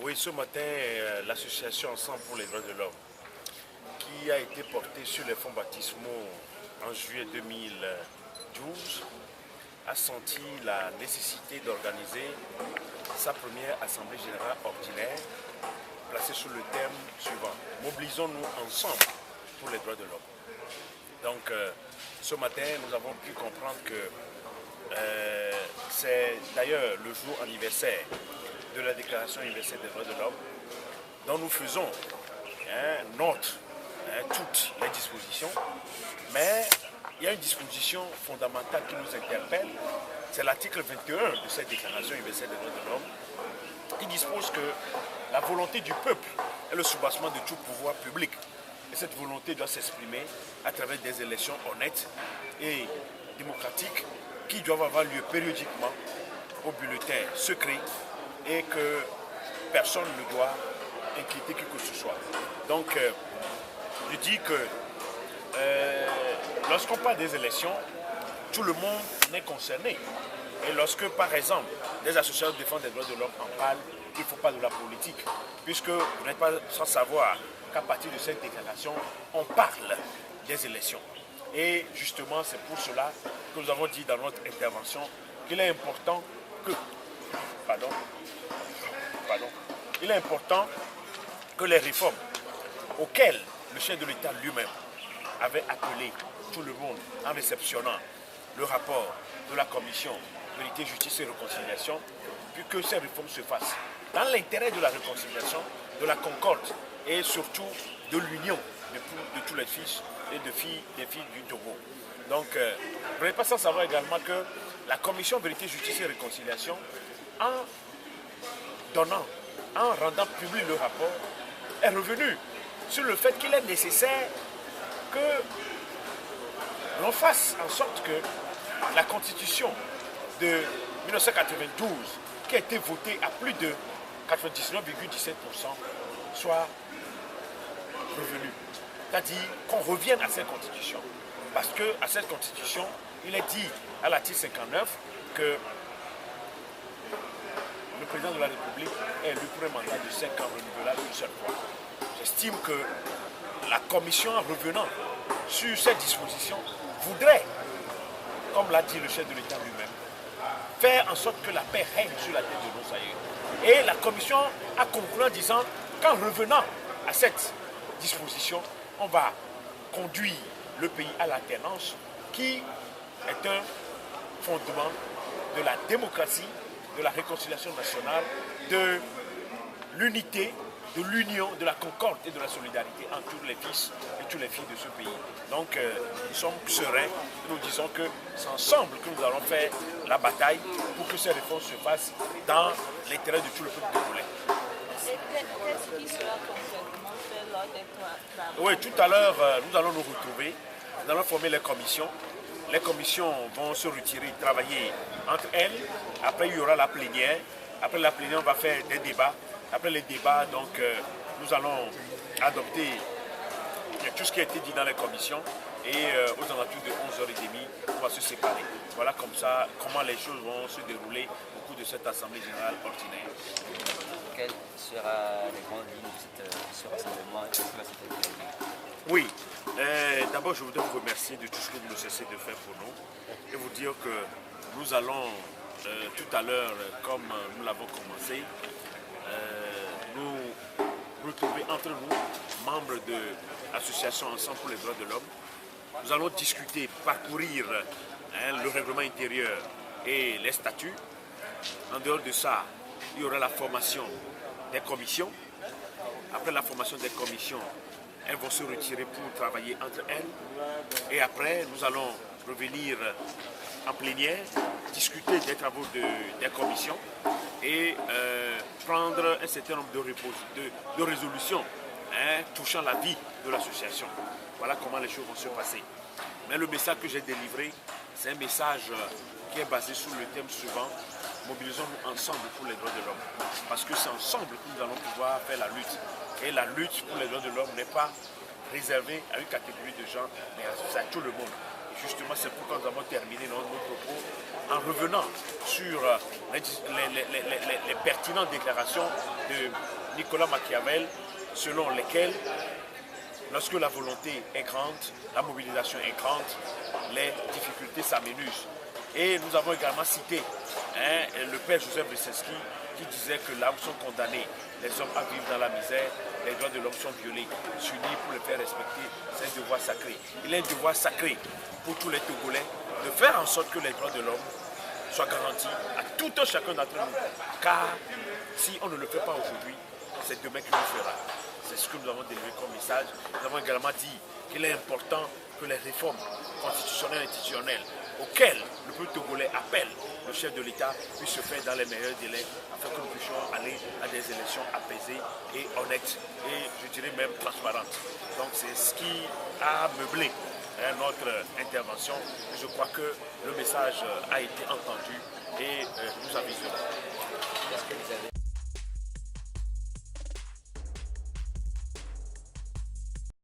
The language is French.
Oui, ce matin, l'association Ensemble pour les droits de l'homme, qui a été portée sur les fonds baptismaux en juillet 2012, a senti la nécessité d'organiser sa première assemblée générale ordinaire, placée sous le thème suivant: mobilisons-nous ensemble pour les droits de l'homme. Donc, ce matin, nous avons pu comprendre que c'est d'ailleurs le jour anniversaire de la Déclaration universelle des droits de l'homme, dont nous faisons note toutes les dispositions, mais il y a une disposition fondamentale qui nous interpelle, c'est l'article 21 de cette Déclaration universelle des droits de l'homme, qui dispose que la volonté du peuple est le soubassement de tout pouvoir public. Et cette volonté doit s'exprimer à travers des élections honnêtes et démocratiques qui doivent avoir lieu périodiquement au bulletin secret et que personne ne doit inquiéter qui que ce soit. Donc, je dis que lorsqu'on parle des élections, tout le monde est concerné. Et lorsque, par exemple, des associations de défense des droits de l'homme en parlent, il ne faut pas de la politique, puisque vous n'êtes pas sans savoir qu'à partir de cette déclaration, on parle des élections. Et justement, c'est pour cela que nous avons dit dans notre intervention qu'il est important que... Il est important que les réformes auxquelles le chef de l'État lui-même avait appelé tout le monde en réceptionnant le rapport de la commission Vérité, Justice et Réconciliation, puis que ces réformes se fassent dans l'intérêt de la réconciliation, de la concorde et surtout de l'union de tous les fils et des filles du Togo. Donc, vous n'êtes pas sans savoir également que la commission Vérité, Justice et Réconciliation, en rendant public le rapport, est revenue sur le fait qu'il est nécessaire que l'on fasse en sorte que la constitution de 1992, qui a été votée à plus de 99,17%, soit revenue. C'est-à-dire qu'on revienne à cette constitution. Parce qu'à cette constitution, il est dit à l'article 59 que le président de la République est élu pour un mandat de 5 ans renouvelable une seule fois. J'estime que la commission, en revenant sur cette disposition, voudrait, comme l'a dit le chef de l'État lui-même, faire en sorte que la paix règne sur la tête de nos aïeux. Et la commission a conclu en disant qu'en revenant à cette disposition, on va conduire le pays à l'alternance, qui est un fondement de la démocratie, de la réconciliation nationale, de l'unité, de l'union, de la concorde et de la solidarité entre tous les fils et toutes les filles de ce pays. Donc nous sommes sereins, nous disons que c'est ensemble que nous allons faire la bataille pour que ces réformes se fassent dans l'intérêt de tout le peuple congolais. Qu'est-ce qui sera concrètement fait lors des travaux? Oui, tout à l'heure, nous allons nous retrouver, nous allons former les commissions. Les commissions vont se retirer, travailler entre elles. Après, il y aura la plénière. Après la plénière, on va faire des débats. Après les débats, donc, nous allons adopter tout ce qui a été dit dans les commissions. Et aux alentours de 11h30, on va se séparer. Voilà comme ça, comment les choses vont se dérouler au cours de cette Assemblée générale ordinaire. Quelles seront les grandes lignes de ce rassemblement? Oui, d'abord je voudrais vous remercier de tout ce que vous ne cessez de faire pour nous et vous dire que nous allons tout à l'heure, comme nous l'avons commencé, nous retrouver entre nous, membres de l'association Ensemble pour les droits de l'homme. Nous allons discuter, parcourir le règlement intérieur et les statuts. En dehors de ça, il y aura la formation des commissions. Après la formation des commissions, elles vont se retirer pour travailler entre elles. Et après, nous allons revenir en plénière, discuter des travaux des commissions et prendre un certain nombre de résolutions touchant la vie de l'association. Voilà comment les choses vont se passer. Mais le message que j'ai délivré, c'est un message qui est basé sur le thème suivant: mobilisons-nous ensemble pour les droits de l'homme. Parce que c'est ensemble que nous allons pouvoir faire la lutte. Et la lutte pour les droits de l'homme n'est pas réservée à une catégorie de gens, mais à tout le monde. Et justement, c'est pourquoi nous avons terminé notre propos en revenant sur les pertinentes déclarations de Nicolas Machiavel, selon lesquelles, lorsque la volonté est grande, la mobilisation est grande, les difficultés s'amenuisent. Et nous avons également cité le père Joseph Lissensky qui disait que là où sont condamnés les hommes à vivre dans la misère, les droits de l'homme sont violés. S'unir pour les faire respecter, c'est un devoir sacré. Il est un devoir sacré pour tous les Togolais de faire en sorte que les droits de l'homme soient garantis à tout un chacun d'entre nous. Car si on ne le fait pas aujourd'hui, c'est demain qu'il le fera. C'est ce que nous avons délivré comme message. Nous avons également dit qu'il est important que les réformes constitutionnelles et institutionnelles auxquelles le peuple togolais appelle le chef de l'État puissent se faire dans les meilleurs délais afin que nous puissions aller à des élections apaisées et honnêtes et je dirais même transparentes. Donc c'est ce qui a meublé notre intervention. Je crois que le message a été entendu et nous avisons.